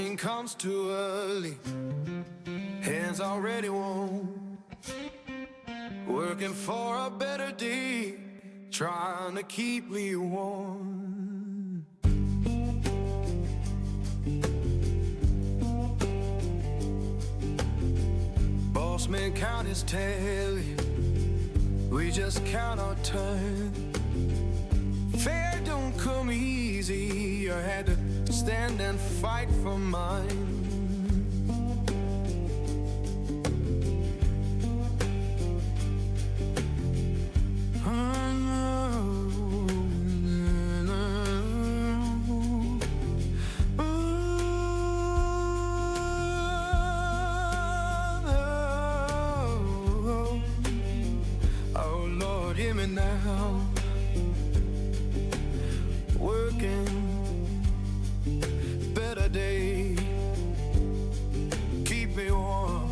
Morning comes too early, hands already warm, working for a better day, trying to keep me warm. Boss man count his tally, we just count our turn. Fair don't come easy, I had to stand and fight for mine. Oh Lord, hear me now. Working, better day, keep me warm.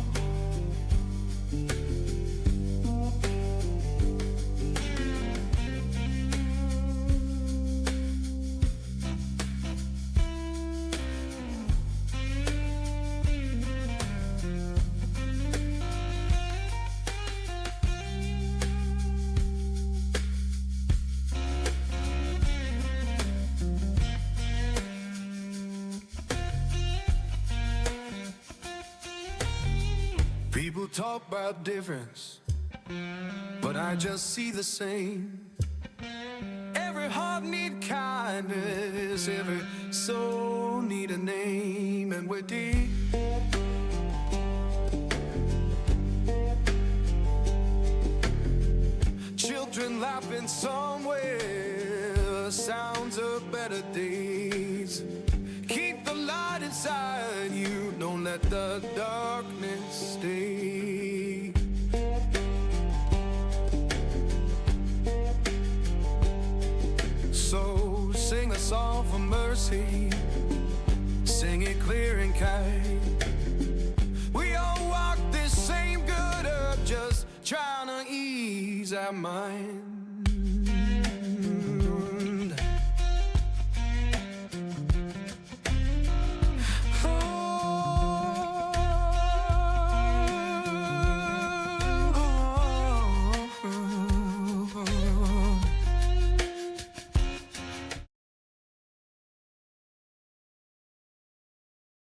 People talk about difference, but I just see the same. Every heart need kindness, every soul need a name, and we're deep. Children laughing somewhere, sounds of better days. Keep the light inside you, don't let the darkness stay. So sing a song for mercy, sing it clear and kind. We all walk this same good earth, just trying to ease our mind.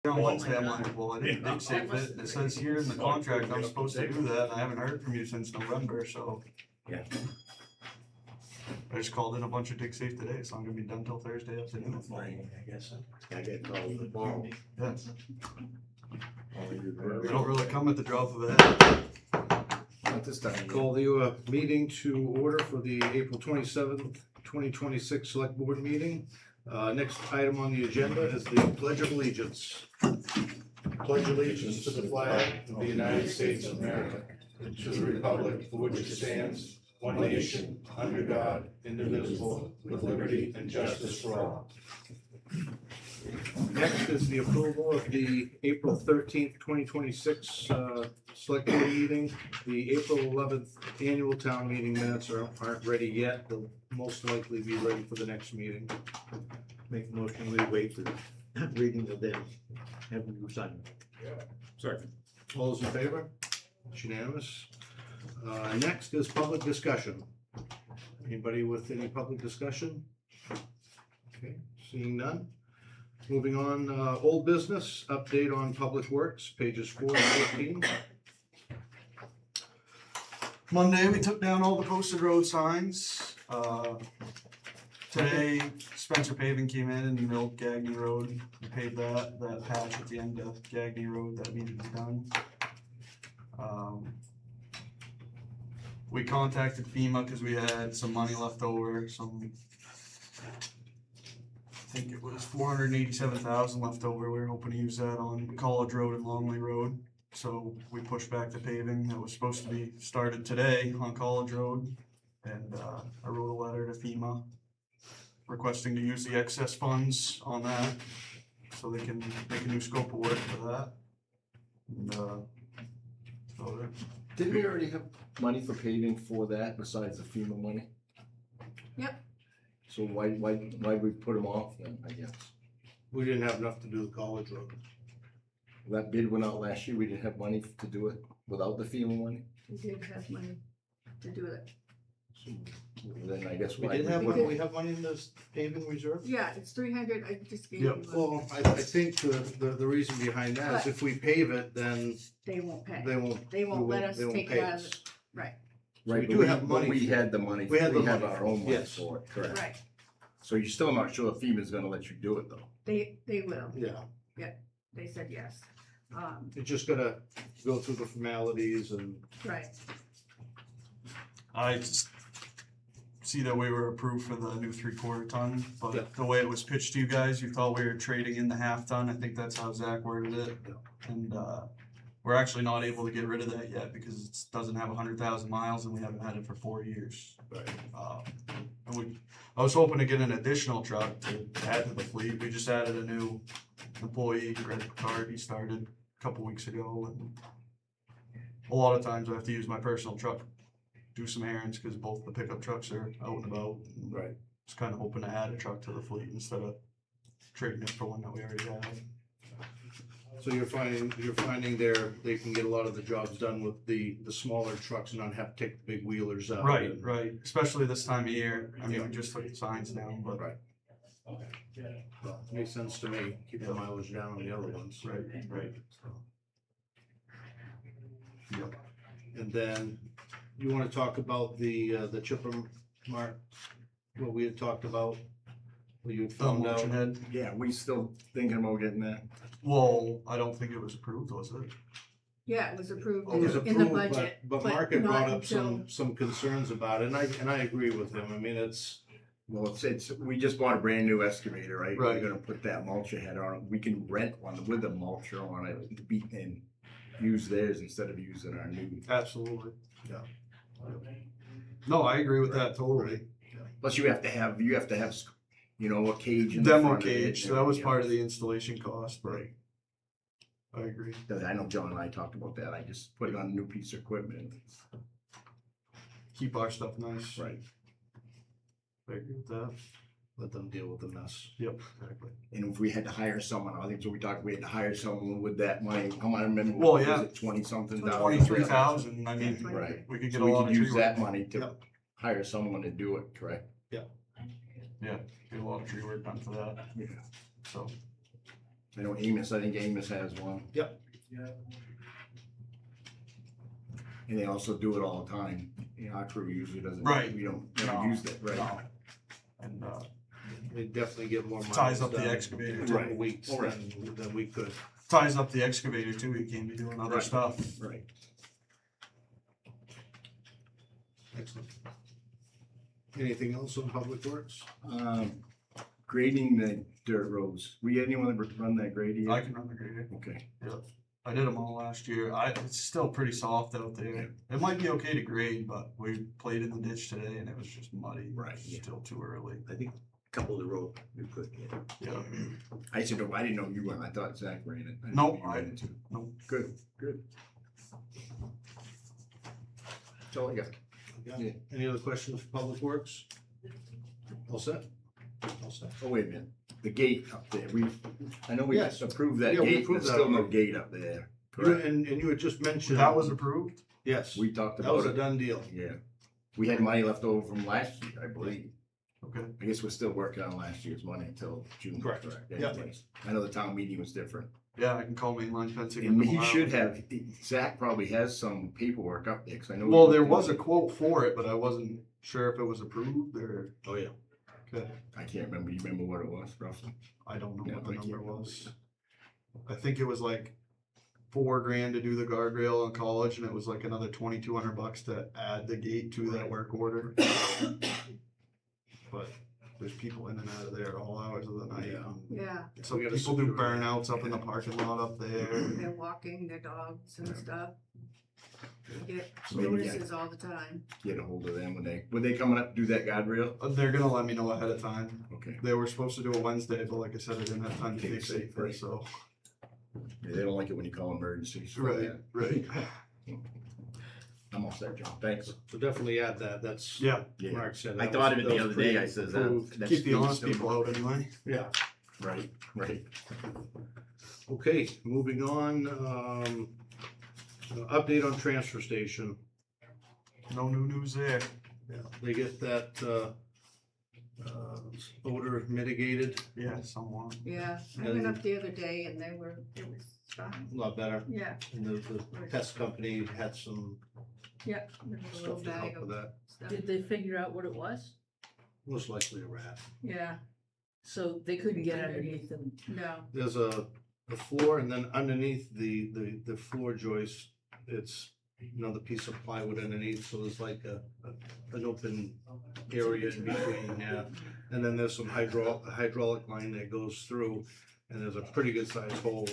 On Wednesday, I'm like, well, I didn't dig safe it. It says here in the contract I'm supposed to do that, and I haven't heard from you since November, so. Yeah. I just called in a bunch of dig safe today, so I'm gonna be done till Thursday afternoon. I guess I get called tomorrow. Yeah. They don't really come at the drop of a hat. Not this time. Call the meeting to order for the April 27th, 2026 Select Board meeting. Next item on the agenda is the Pledge of Allegiance. Pledge allegiance to the flag of the United States of America, and to the republic for which it stands, one nation, under God, indivisible, with liberty and justice for all. Next is the approval of the April 13th, 2026 Select Board meeting. The April 11th annual town meeting minutes aren't ready yet. They'll most likely be ready for the next meeting. Make a motion, we wait for reading of them, have you sign. Sorry. All those in favor? It's unanimous. Next is public discussion. Anybody with any public discussion? Okay, seeing none. Moving on, old business, update on public works, pages 4 and 14. Monday, we took down all the posted road signs. Today, Spencer Paving came in and milled Gagney Road. We paved that patch at the end of Gagney Road that needed to be done. We contacted FEMA because we had some money left over, I think it was $487,000 left over. We were hoping to use that on College Road and Longley Road. So we pushed back the paving that was supposed to be started today on College Road. And I wrote a letter to FEMA requesting to use the excess funds on that so they can make a new scope of work for that. And, so didn't we already have money for paving for that besides the FEMA money? Yep. So why we put them off then, I guess? We didn't have enough to do the College Road. That bid went out last year, we didn't have money to do it without the FEMA money, We did have money to do it. then I guess. We why did have wouldn't money, we have money in this paving reserve? Yeah, it's 300, I just gave Yep. you, Well, I think the reason behind that is if we pave it, then they won't pay. they won't. They won't let us they won't take it pay out of us. it. Right, Right, we but do have money but we for it. had the money, We had the we have money our for own it, money yes. for it, correct? right. So you're still not sure if FEMA's gonna let you do it though? They will. Yeah, They said yes. you're just gonna go through the formalities and, Right. I just see that we were approved for the new 3/4 ton, Yeah. but the way it was pitched to you guys, you thought we were trading in the 1/2 ton. I think that's how Zach worded it. Yeah. And, we're actually not able to get rid of that yet because it doesn't have 100,000 miles and we haven't had it for 4 years. And I was hoping to get an additional truck to add to the fleet. We just added a new employee, Greg Picard. He started a couple weeks ago, and a lot of times I have to use my personal truck, do some errands because both the pickup trucks are out and about. And right. just kind of hoping to add a truck to the fleet instead of trading it for one that we already have. So you're finding they can get a lot of the jobs done with the smaller trucks and not have to take the big wheelers out. Right, and- right. Especially this time of year. I mean, we just took the signs down, but Right. Well, makes sense to me, keep the mileage down on the other ones. right, right. Yep. And then you wanna talk about the chipper mark, what we had talked about? What you had found out? Motion head. Yeah, we still thinking about getting that? Well, I don't think it was approved, was it? Yeah, it was approved It was in the approved, budget. but Mark had not brought up until- some concerns about it, and I agree with him, I mean, it's, Well, it's, we just bought a brand new excavator, right? Right. We're gonna put that mulcher head on it. We can rent one with a mulcher on it and use theirs instead of using our new. Absolutely. Yeah. No, I agree with that totally. Plus you have to have, a cage in the Demo front of it cage, so and that was everything part of else. the installation cost, but Right. I agree. I know John and I talked about that. I just put it on a new piece of equipment. Keep our stuff nice. Right. I agree with that. let them deal with the mess. Yep, exactly. And if we had to hire someone, I think so we talked, we had to hire someone with that money. How much I remember? Well, was yeah. it 20-something? 23,000, I mean, Yeah, Right. we could So get a we lot could of tree use that work. money to Yep. hire someone to do it, correct? Get a lot of tree work done for that, Yeah. so. I know I think Amos has one. Yep. And they also do it all the time. Our crew usually doesn't. Right. We don't No, never use that, right? No. And, They definitely get more miles Ties up the done excavator, in a too. couple weeks Right. than we could. ties up the excavator too, you can't be doing other Right. stuff. Right. Excellent. Anything else on Public Works? Grading the dirt roads. We anyone ever run that grading? I can run the grader. Okay. I did them all last year. It's still pretty soft out there. It might be okay to grade, but we played in the ditch today and it was just muddy. Right, It's yeah. Still too early. I think a couple of the road we could, yeah. Yeah. I said, I didn't know you went. I thought Zach ran it. I didn't No, know you ran it too. no. Good, good. That's all I got. Yeah. Any other questions for Public Works? All set? All set. Oh, wait a minute. The gate up there, I know we Yes. approved that Yeah, we gate, approved there's that still no already. gate up there. You- Correct. And you had just mentioned. That was approved? Yes, We talked that was about a it. done deal. Yeah. We had money left over from last year, I believe. Okay. I guess we're still working on last year's money until June. Correct. Yeah. Yep. I know the town meeting was different. Yeah, I can call mainline fencing. And and he come should out. have, Zach probably has some paperwork up there, cause I know. Well, there was a quote for it, but I wasn't sure if it was approved or, Oh, yeah. okay. I can't remember. You remember what it was roughly? I don't know Yeah, what the I can't number remember. was. I think it was like $4,000 to do the guardrail on College, and it was like another $2,200 to add the gate to that work order. But there's people in and out of there all hours of the night. Yeah. Yeah, Some We gotta people do secure it. burnouts up in the parking lot up there. they're walking their dogs and stuff. We get Maybe, yeah. notices all the time. Get a hold of them when they coming up to do that guardrail? They're gonna let me know ahead of time. Okay. They were supposed to do it Wednesday, but like I said, I didn't have time to Okay, dig safer, right. so. Yeah, they don't like it when you call emergencies. Right, right. I'm all set, John. Thanks. So definitely add that, that's, Yeah, Yeah. Mark said. I that thought was- of it that the was other day. I says that. approved. that's keep the honest still- people out anyway. Yeah, Right, right. Okay, moving on, update on transfer station. No new news there. Yeah, they get that, odor mitigated Yeah, somewhat. Yeah, I went up the other day and it was fine. a lot better. Yeah, And the pest company had some yeah, there was a little stuff to bag help with of that. stuff. Did they figure out what it was? Most likely a rat. Yeah, So they couldn't get underneath them. no, There's a floor, and then underneath the floor joist, it's another piece of plywood underneath, so there's like an open area in between, yeah. And then there's some hydraulic line that goes through, and there's a pretty good sized hole.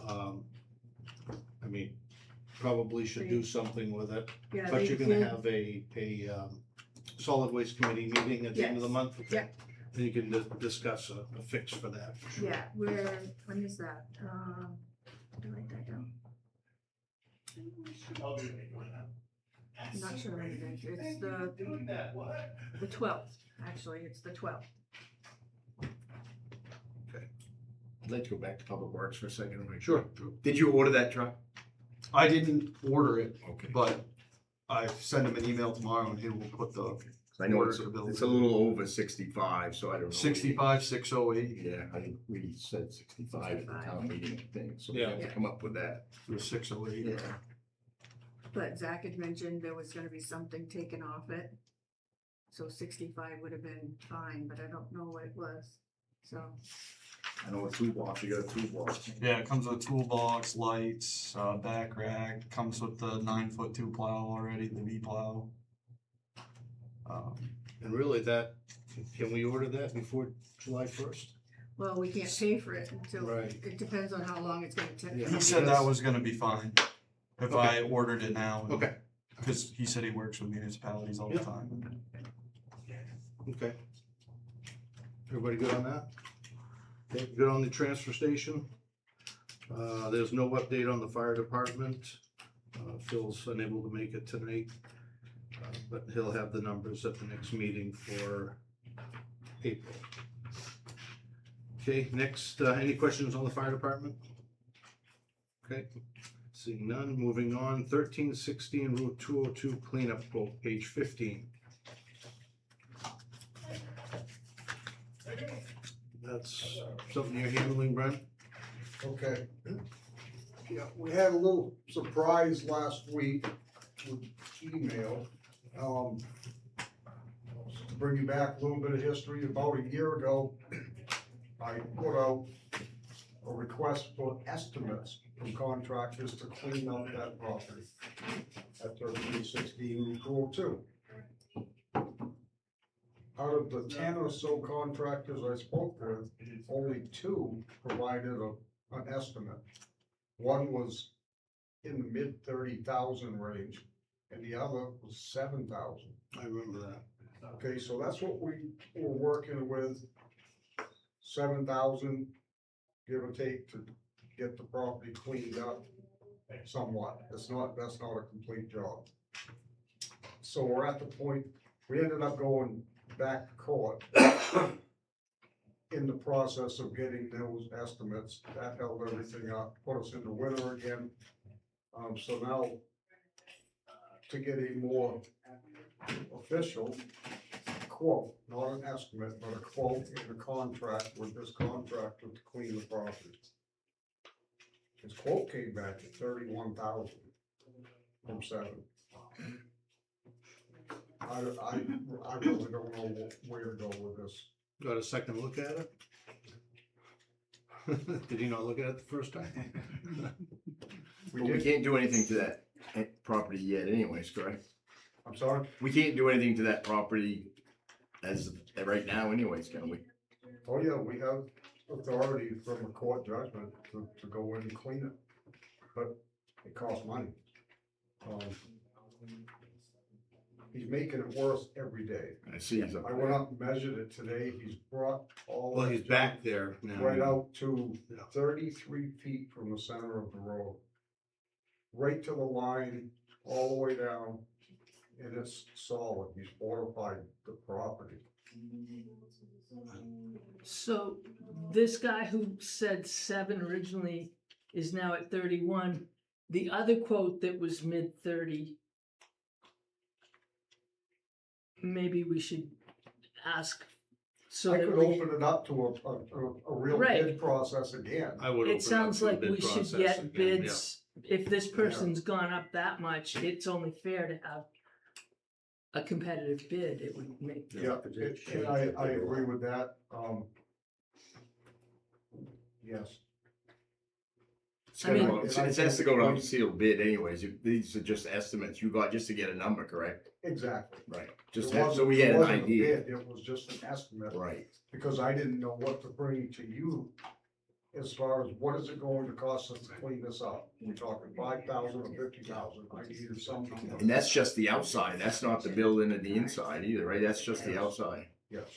I mean, probably should do something with it, yeah. but they you're gonna did- have a solid waste committee meeting at the end of the Yes. month, okay? Yeah. Then you can discuss a fix for that, for sure. Yeah, when is that? To write that down. I'm not sure when it is. It's the 12th, actually, it's the 12th. I'd like to go back to Public Works for a second. Sure. Did you order that truck? I didn't order it, Okay. but I send him an email tomorrow and he will put the I know order it's, to build it's it. a little over 65, so I don't know. 65,608 Yeah, I think we said 65 at the town meeting thing, so we Yeah. have to come up with that. or 608. Yeah. But Zach had mentioned there was gonna be something taken off it. So 65 would have been fine, but I don't know what it was, so. I know a toolbox, you got a toolbox. Yeah, it comes with a toolbox, lights, back rack, comes with the 9-foot 2 plow already, the V plow. And really that, can we order that before July 1st? Well, we can't pay for it until, Right. it depends on how long it's gonna take. Yeah. He said that was gonna be fine if Okay. I ordered it now. Okay, Cause he said he works with municipalities all the Yeah. time. okay. Everybody good on that? Okay, good on the transfer station? There's no update on the fire department. Phil's unable to make it tonight, but he'll have the numbers at the next meeting for April. Okay, next, any questions on the fire department? Okay, seeing none, moving on, 1316 Route 202 cleanup quote, page 15. That's something you're handling, Brent? Okay. Yeah, we had a little surprise last week with email. To bring you back a little bit of history, about a year ago, I put out a request for estimates from contractors to clean up that property at 1316 Route 202. Out of the 10 or so contractors I spoke with, only 2 provided an estimate. One was in the mid 30,000 range, and the other was 7,000. I remember that. Okay, so that's what we were working with, 7,000, give or take, to get the property cleaned up somewhat. That's not a complete job. So we're at the point, we ended up going back to court in the process of getting those estimates. That held everything up, put us into winter again. So now, to get a more official quote, not an estimate, but a quote in a contract with this contractor to clean the property. His quote came back at 31,000 from 7. I really don't know where to go with this. Got a second look at it? Did you not look at it the first time? But we can't do anything to that property yet anyways, correct? I'm sorry? We can't do anything to that property as of right now anyways, can we? Oh, yeah, we have authority from a court judgment to go in and clean it, but it costs money. He's making it worse every day. I see he's up I went up and measured it today, he's brought all. Well, that he's junk back there now. right out to Yeah. 33 feet from the center of the road. Right to the line, all the way down, and it's solid, he's fortified the property. So this guy who said 7 originally is now at 31. The other quote that was mid-30, maybe we should ask so I that could we, open it up to a real Right. bid process again. I would open it it up sounds to a like bid we should process get again, bids. If this person's gone up that much, it's only fair to have a competitive bid. It would make, Yeah, and I agree with that, yes. It's I gonna mean- go, it has to go out sealed bid anyways. These are just estimates you got just to get a number, correct? Exactly. Right. It Just wasn't- so we it had an wasn't a idea. bid, it was just an estimate, Right. because I didn't know what to bring to you as far as what is it going to cost us to clean this up? We're talking 5,000 or 50,000, I needed some number. And that's just the outside. That's not the building of the inside either, right? That's just the outside. Yes.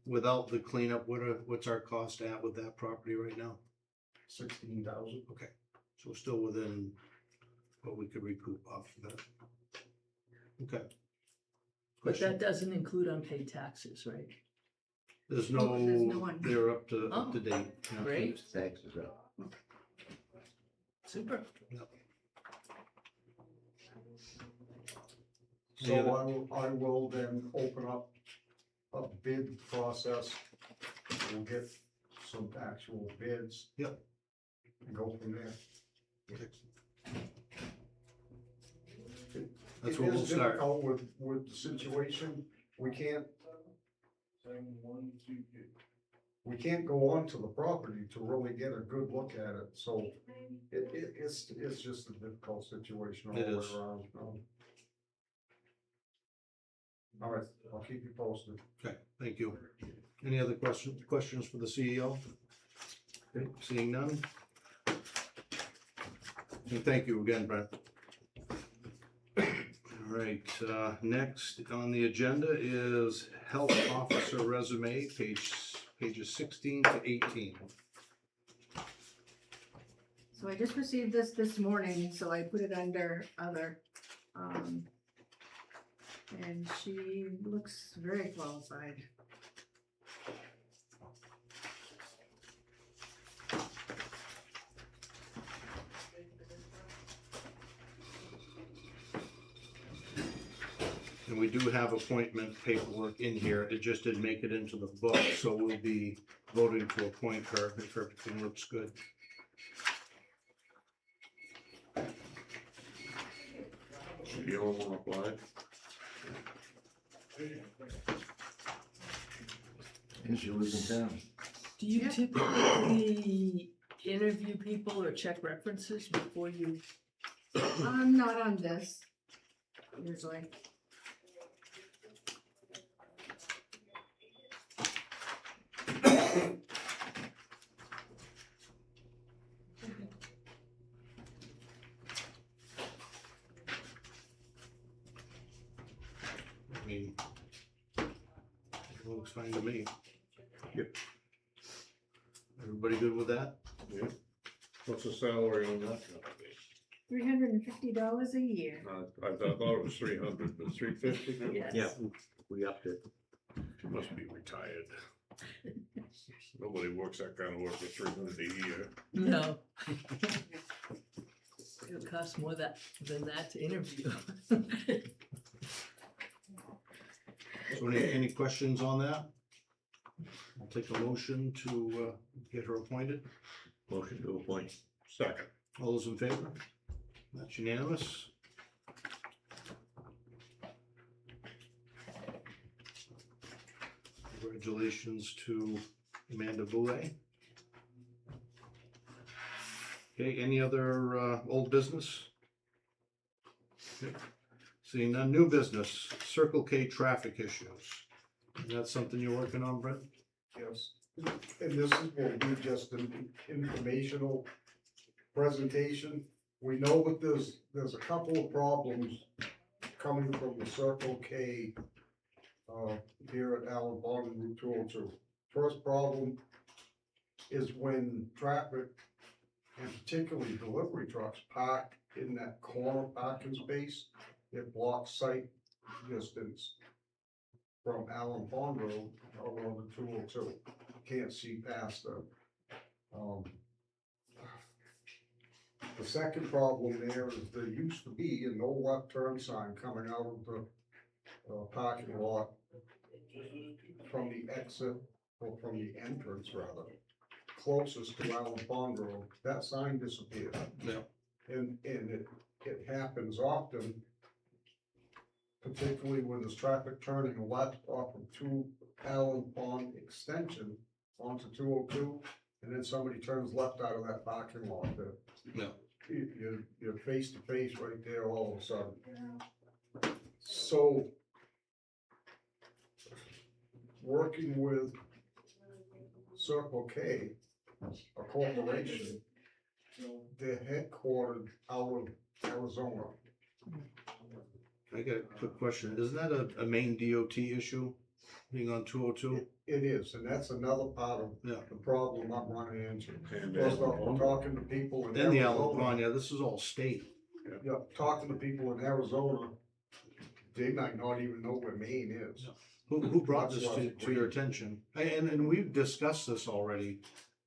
Without the cleanup, what's our cost at with that property right now? 16,000. Okay, so we're still within what we could recoup off of that. Okay. but that doesn't include unpaid taxes, right? There's There's no no, one. they're up to Oh, date. Yeah. Great, Taxes up. super. So I will then open up a bid process. We'll get some actual bids. Yep. And go from there. That's It where is we'll start. difficult with the situation, we can't go onto the property to really get a good look at it, so it's just a difficult situation all It the way is. around. All right, I'll keep you posted. Okay, thank you. Any other questions for the CEO? Okay, seeing none. And thank you again, Brent. All right, next on the agenda is Health Officer Resume, pages 16 to 18. So I just received this morning, so I put it under other. And she looks very qualified. And we do have appointment paperwork in here, it just didn't make it into the book, so we'll be voting to appoint her if everything looks good. You don't wanna apply? And she lives in town. Do you Yeah. typically interview people or check references before you? I'm not on this, usually. I mean, it looks fine to me. Yep. Everybody good with that? Yeah. What's the salary on that gonna be? $350 a year. I thought it was 300, but 350? Yes. Yeah, we upped it. She must be retired. Nobody works that kind of work for 300 a year. No. It'll cost more than that to interview. So any questions on that? I'll take a motion to get her appointed. Motion to appoint. Second. All those in favor? That's unanimous. Congratulations to Amanda Boulay. Okay, any other old business? Okay. Seeing none, new business, Circle K traffic issues. Is that something you're working on, Brent? Yes, and this will be just an informational presentation. We know that there's a couple of problems coming from the Circle K here at Allen Bond and Route 202. First problem is when traffic, and particularly delivery trucks, park in that corner parking space. it blocks sight distance from Allen Pond Road along the 202. Can't see past them. The second problem there is there used to be a no left turn sign coming out of the parking lot from the exit, or from the entrance rather, closest to Allen Pond Road. That sign disappeared. Yeah. And it happens often, particularly when there's traffic turning left off of Allen Pond Extension onto 202, and then somebody turns left out of that parking lot there. Yeah. You're face to face right there all of a sudden. So, working with Circle K, a corporation, they're headquartered out of Arizona. I got a quick question. Isn't that a main DOT issue, being on 202? It is, and that's another part of Yeah. the problem I'm running into. And First off, we're talking to people in And the Allen Arizona. Pond, yeah, this is all state. Yeah, talking to people in Arizona, they might not even know where Maine is. Who brought That's this why it's to your attention? And we've discussed this already,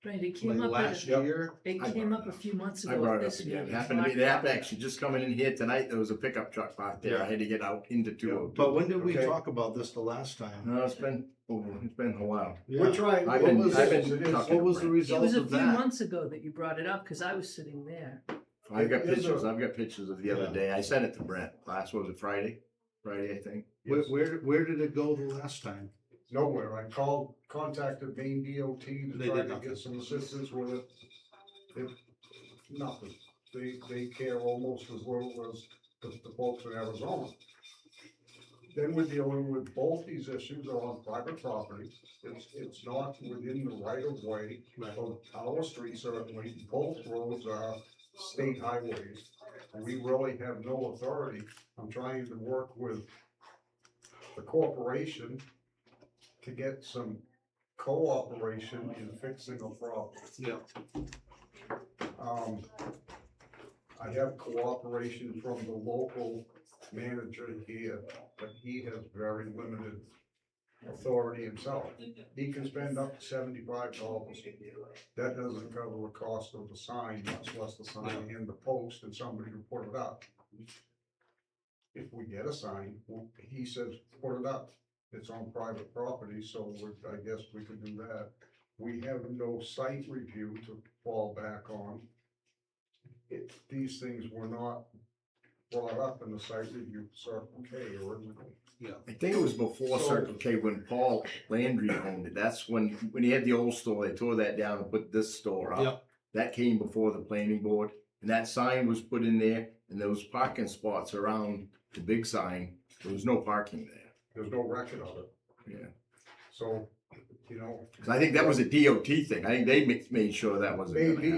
Right, it like came up, last at- year. it I came brought up it a up. few months I ago brought at it up this again. meeting. Happened to be, they happened actually just coming in here tonight, there was a pickup truck parked there, I had to get out into 202. But when did we Okay. talk about this the last time? No, it's been a while. We're trying. I've what been- was I've this? been It is- talking- What was the It result was a of few that? months ago that you brought it up, cause I was sitting there. I've got It is pictures, a- I've got pictures of the other Yeah. day, I sent it to Brent, last, was it Friday, I think. Yes. Where did it go the last time? Nowhere. I contacted Maine DOT to They try did to nothing. get some assistance with it. Nothing. They care almost as little as the folks in Arizona. Then we're dealing with both these issues are on private property. It's not within the right of way Right. of our street certainly. Both roads are state highways. We really have no authority. I'm trying to work with the corporation to get some cooperation in fixing a problem. Yeah. I have cooperation from the local manager here, but he has very limited authority himself. He can spend up to $75. That doesn't cover the cost of the sign, much less the sign and the post and somebody to put it up. If we get a sign, he says, put it up. It's on private property, so I guess we could do that. We have no site review to fall back on. These things were not brought up in the site review Circle K originally. I think it was before So- Circle K, when Paul Landry owned it, that's when he had the old store, they tore that down and put this store up. Yep. That came before the planning board, and that sign was put in there, and there was parking spots around the big sign, there was no parking there. There's no record of it. Yeah. So, you know, 'Cause I think that was a DOT thing, I think they made sure that wasn't gonna maybe,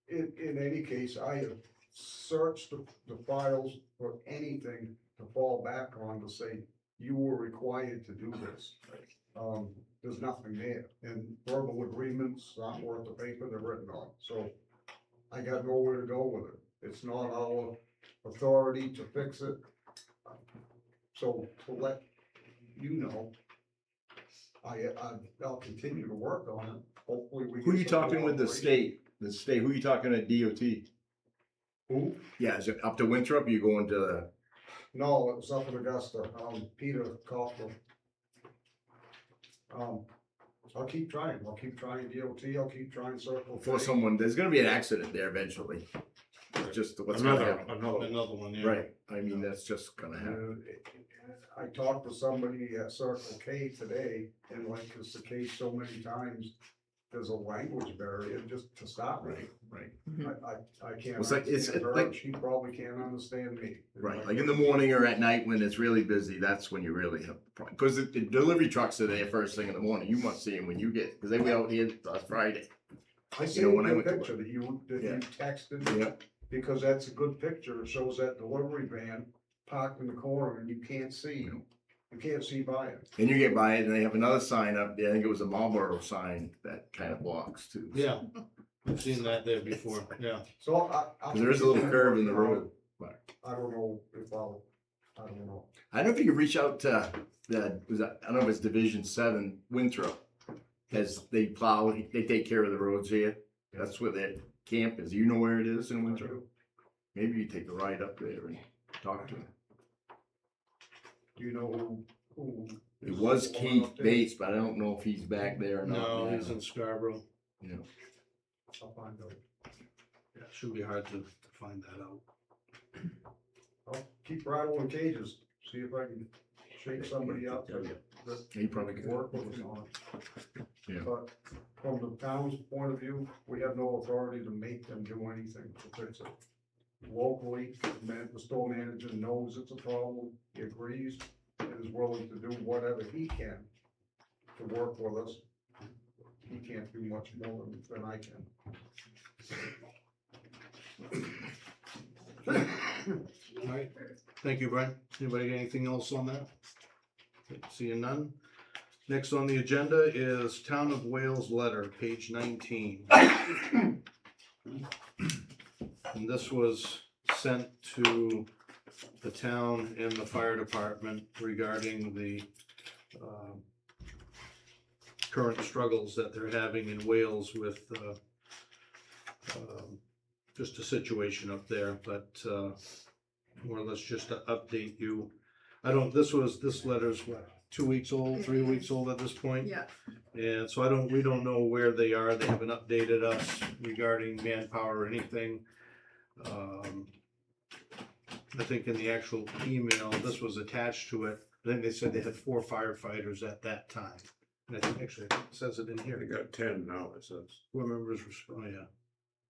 happen. in any case, I have searched the files for anything to fall back on to say, you were required to do this. There's nothing there, and verbal agreements aren't worth the paper they're written on, so I got nowhere to go with it. It's not our authority to fix it. So to let you know, I'll continue to work on it, hopefully we. Who get you some talking with, cooperation. the state, who you talking at DOT? Who? Yeah, is it up to Winthrop, you going to the, No, it was up in Augusta, Peter Kaufman. I'll keep trying DOT, I'll keep trying Circle before K. someone, there's gonna be an accident there eventually. It's just what's gonna happen. Another one, yeah. Right, I mean, that's just gonna happen. I talked to somebody at Circle K today, and like it's the case so many times, there's a language barrier just to stop me. Right. I can't It's like- it's understand her, like- and she probably can't understand me. Right, like in the morning or at night when it's really busy, that's when you really have the problem. Cause the delivery trucks are there first thing in the morning, you must see them when you get, cause they were out here last Friday. I You see know, when I the went to picture that you Yeah. texted. Yep. Because that's a good picture, it shows that delivery van parked in the corner and you can't see by it. And you get by it and they have another sign up there, I think it was a Marlboro sign that kind of blocks too. Yeah, I've seen that there before, yeah. So Cause there is a little curve in the road. I don't know if I'll I don't know. I don't know if you could reach out to I don't know if it's Division 7, Winthrop, as they plow, they take care of the roads here. That's where their camp is. You know where it is in Winthrop? Maybe you take a ride up there and talk to him. Do you know who? It is was the one Keith up there? Bates, but I don't know if he's back there or not. No, now. he's in Scarborough. You know, I'll find out. Yeah, it shouldn't be hard to find that out. I'll keep rattling cages, see if I can shake somebody up that he probably could. work with us on it. Yeah. But from the town's point of view, we have no authority to make them do anything to fix it. Locally, the store manager knows it's a problem, he agrees, and is willing to do whatever he can to work with us. He can't do much more than I can. All right, thank you, Brian. Anybody got anything else on that? Seeing none. Next on the agenda is Town of Wales letter, page 19. And this was sent to the town and the fire department regarding the current struggles that they're having in Wales with just a situation up there, but more or less just to update you. This letter's what, 2 weeks old, 3 weeks old at this point? Yeah, And so we don't know where they are. They haven't updated us regarding manpower or anything. I think in the actual email, this was attached to it. I think they said they had 4 firefighters at that time. And I think actually it says it in here. They got 10 now, it says. 4 members were,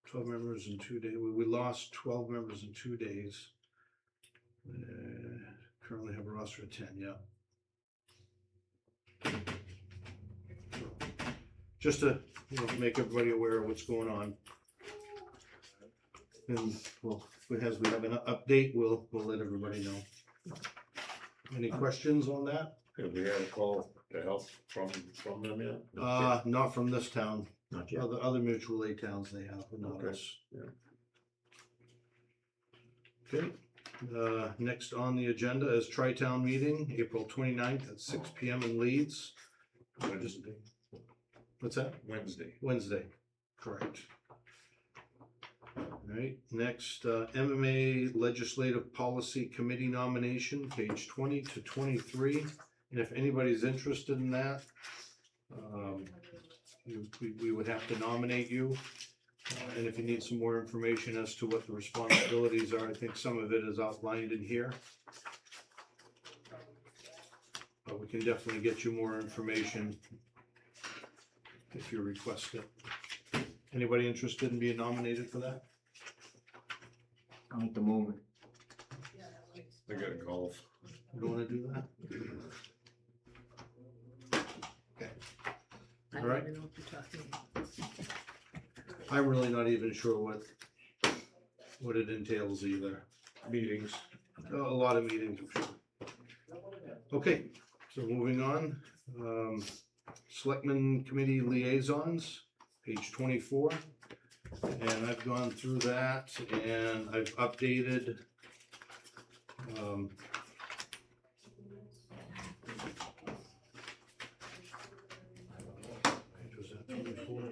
12 members in 2 days. We lost 12 members in 2 days. Currently have a roster of 10, yeah. Just to, make everybody aware of what's going on. And as we have an update, we'll let everybody know. Any questions on that? Have we had a call to help from them yet? Not from this town. Not yet. Other mutual aid towns they have, but not Okay. us. Yeah. Okay, next on the agenda is Tri-Town meeting, April 29th at 6 PM in Leeds. Wednesday. What's that? Wednesday, correct. All right, next, MMA Legislative Policy Committee nomination, page 20 to 23. And if anybody's interested in that, we would have to nominate you. And if you need some more information as to what the responsibilities are, I think some of it is outlined in here. But we can definitely get you more information if you request it. Anybody interested in being nominated for that? Not at the moment. They got a golf. You don't wanna do that? I All don't right. even know what you're talking about. I'm really not even sure what it entails either. Meetings. A lot of meetings, I'm sure. Okay, so moving on, Selectmen Committee Liaisons, page 24. And I've gone through that and I've updated. Page was that 24?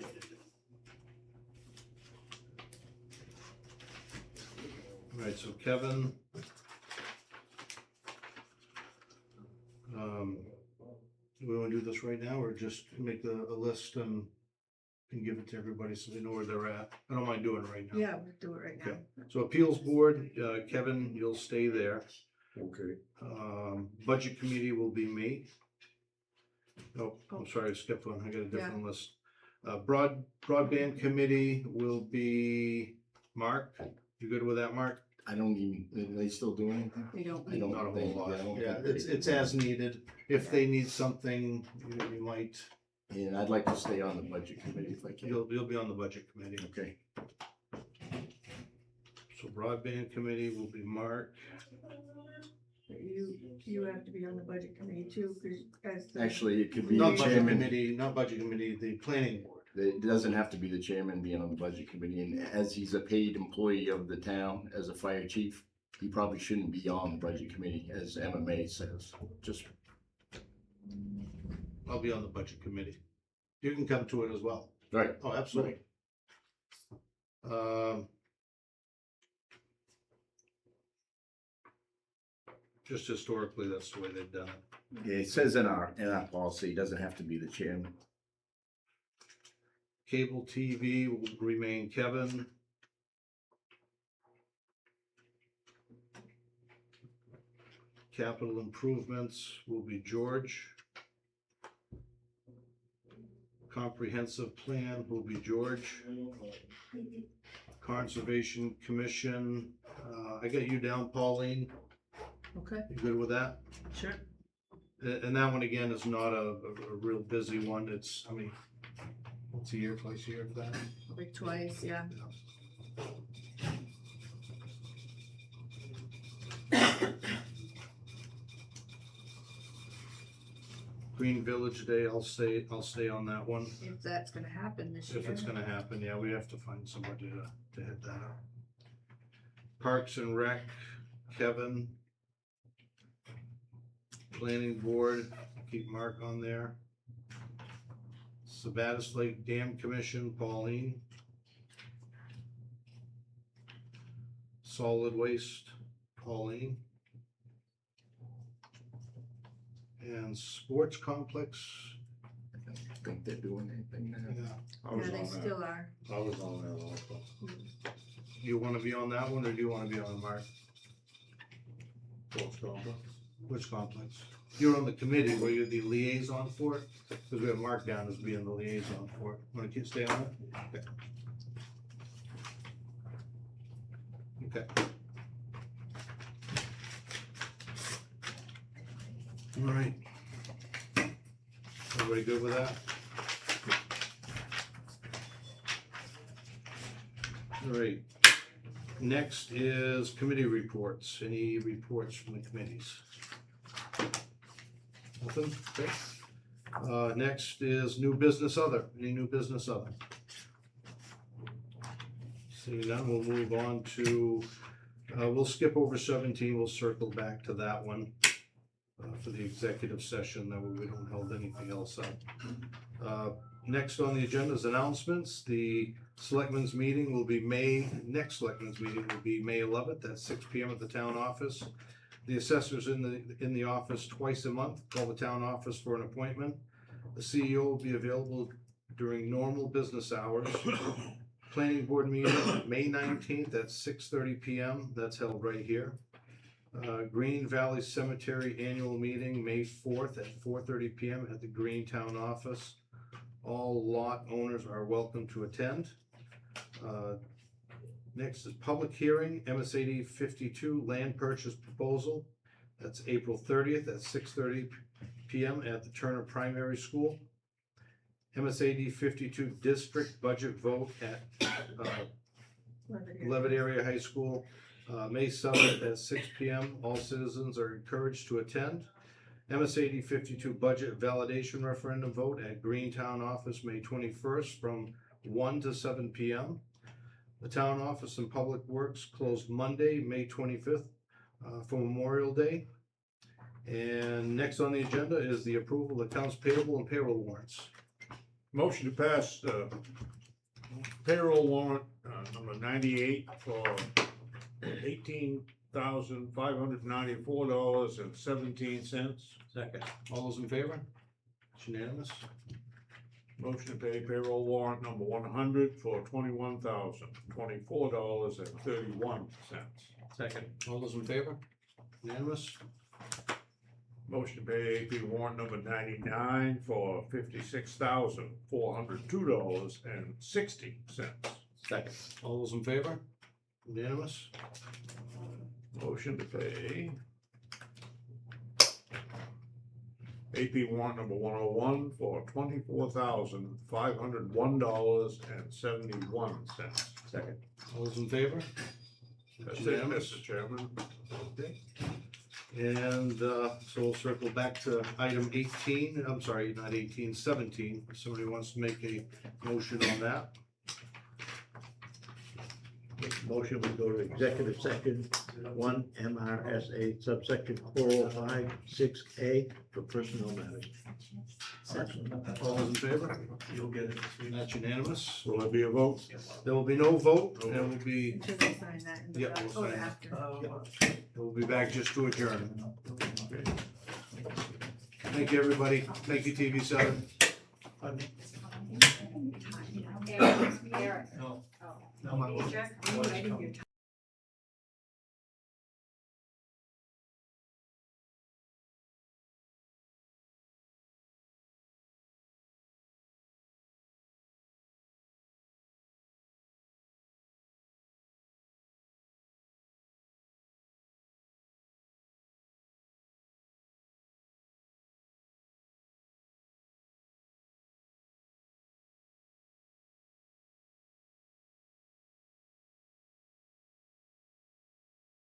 All right, so Kevin. Do we want to do this right now or just make a list and give it to everybody so they know where they're at? I don't mind doing it right now. yeah, we'll do it right now. Okay. So Appeals Board, Kevin, you'll stay there. Okay. Budget Committee will be me. Oh, I'm sorry, I skipped one. I got a different list. Broadband Committee will be Mark. You good with that, Mark? I don't even, are they still doing anything? We don't, I don't Not a whole think- lot. I don't Yeah, think it's they- as needed. If they need something, you might, And I'd like to stay on the budget committee if I can. you'll be on the Budget Committee. Okay. So Broadband Committee will be Mark. you have to be on the budget committee too, because as. the- Actually, it could be Not the Budget chairman. Committee, not Budget Committee, the Planning Board. It doesn't have to be the chairman being on the budget committee, and as he's a paid employee of the town as a fire chief, he probably shouldn't be on the budget committee, as MMA says, just, I'll be on the budget committee. You can come to it as well. right, Oh, absolutely. Just historically, that's the way they've done it. yeah, it says in our policy, it doesn't have to be the chairman. Cable TV will remain Kevin. Capital improvements will be George. Comprehensive plan will be George. Conservation Commission, I got you down, Pauline. Okay, You good with that? sure. And that one again is not a real busy one. It's, I mean, once a year, twice a year for that. Probably twice, yeah. Green Village Day, I'll stay on that one. If that's gonna happen this year. If it's gonna happen, yeah, we have to find somebody to head that up. Parks and Rec, Kevin. Planning Board, keep Mark on there. Sabattis Lake Dam Commission, Pauline. Solid Waste, Pauline. And Sports Complex, I don't think they're doing anything now. yeah. I was Yeah, they on still that. are. I was on that also. You wanna be on that one, or do you wanna be on Mark? Sports complex. Which complex? You're on the committee, were you the liaison for it? Because we have Mark down as being the liaison for it. Wanna stay on it? Okay. Okay. All right. Everybody good with that? All right. Next is committee reports. Any reports from the committees? Nothing? Okay. Next is new business other. Any new business other? Seeing none, we'll move on to, we'll skip over 17. We'll circle back to that one for the executive session. That way we don't hold anything else up. Next on the agenda is announcements. The selectmen's meeting will be next selectmen's meeting will be May 11th at 6 p.m. at the town office. The assessor's in the office twice a month. Call the town office for an appointment. The CEO will be available during normal business hours. Planning board meeting, May 19th at 6:30 p.m. That's held right here. Green Valley Cemetery annual meeting, May 4th at 4:30 p.m. at the Green Town office. All lot owners are welcome to attend. Next is public hearing, MSAD 52 land purchase proposal. That's April 30th at 6:30 p.m. at the Turner Primary School. MSAD 52 district budget vote at Levitt Area High School, May 7th at 6 p.m. All citizens are encouraged to attend. MSAD 52 budget validation referendum vote at Greentown office, May 21st from 1 to 7 p.m. The town office and public works closed Monday, May 25th for Memorial Day. And next on the agenda is the approval of accounts payable and payroll warrants. Motion to pass payroll warrant number 98 for $18,594.17. Second. All those in favor? It's unanimous. Motion to pay payroll warrant number 100 for $21,024.31. Second. All those in favor? Unanimous. Motion to pay AP warrant number 99 for $56,402.60. Second. All those in favor? Unanimous. Motion to pay AP warrant number 101 for $24,501.71. Second. All those in favor? That's it, Unanimous. Mr. Chairman. Okay. And so we'll circle back to item 18, I'm sorry, not 18, 17. If somebody wants to make a motion on that. motion, we go to executive section, 1 MRSA subsection 4056A for personnel matters. All those in favor? You'll get it. That's unanimous. Will there be a vote? There will be no vote, there will be, Should we sign that in the Yep, back? we'll Oh, sign it. after. we'll be back just to adjourn. Thank you, everybody. Thank you, TV7. Eric,